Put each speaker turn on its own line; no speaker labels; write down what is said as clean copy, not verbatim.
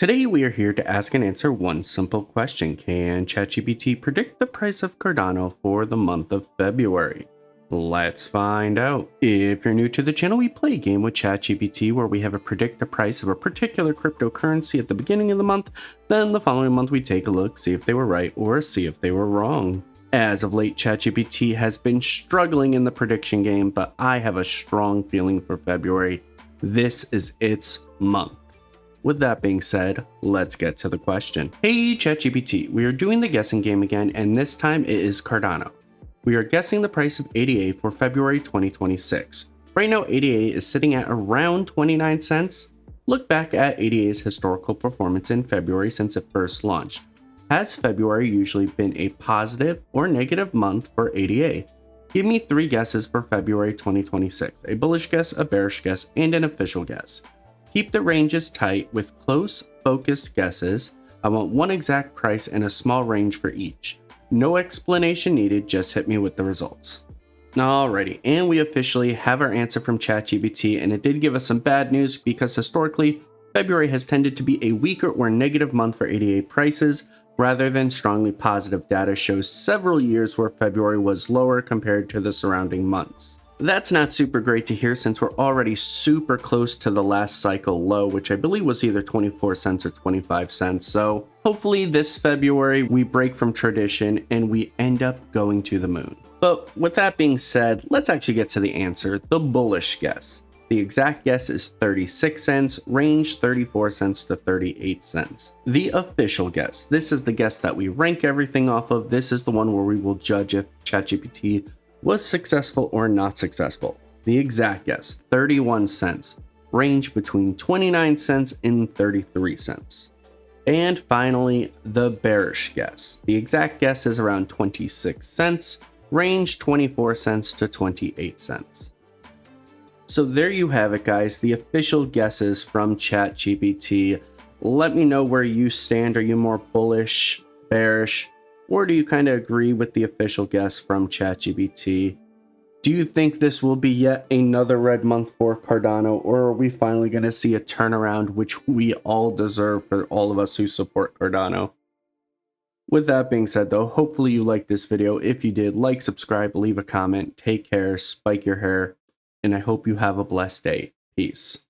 Today we are here to ask and answer one simple question. Can ChatGPT predict the price of Cardano for the month of February? Let's find out. If you're new to the channel, we play a game with ChatGPT where we have it predict the price of a particular cryptocurrency at the beginning of the month. Then the following month we take a look, see if they were right or see if they were wrong. As of late, ChatGPT has been struggling in the prediction game, but I have a strong feeling for February. This is its month. With that being said, let's get to the question. Hey ChatGPT, we are doing the guessing game again, and this time it is Cardano. We are guessing the price of ADA for February 2026. Right now ADA is sitting at around 29 cents. Look back at ADA's historical performance in February since it first launched. Has February usually been a positive or negative month for ADA? Give me 3 guesses for February 2026, a bullish guess, a bearish guess, and an official guess. Keep the ranges tight with close, focused guesses. I want one exact price and a small range for each. No explanation needed, just hit me with the results. Alrighty, and we officially have our answer from ChatGPT, and it did give us some bad news because historically, February has tended to be a weaker or negative month for ADA prices, rather than strongly positive. Data shows several years where February was lower compared to the surrounding months. That's not super great to hear since we're already super close to the last cycle low, which I believe was either 24 cents or 25 cents. So hopefully this February we break from tradition and we end up going to the moon. But with that being said, let's actually get to the answer, the bullish guess. The exact guess is 36 cents, range 34 cents to 38 cents. The official guess, this is the guess that we rank everything off of. This is the one where we will judge if ChatGPT was successful or not successful. The exact guess, 31 cents, range between 29 cents and 33 cents. And finally, the bearish guess. The exact guess is around 26 cents, range 24 cents to 28 cents. So there you have it, guys, the official guesses from ChatGPT. Let me know where you stand. Are you more bullish, bearish, or do you kind of agree with the official guess from ChatGPT? Do you think this will be yet another red month for Cardano, or are we finally going to see a turnaround, which we all deserve for all of us who support Cardano? With that being said, though, hopefully you liked this video. If you did, like, subscribe, leave a comment, take care, spike your hair, and I hope you have a blessed day. Peace.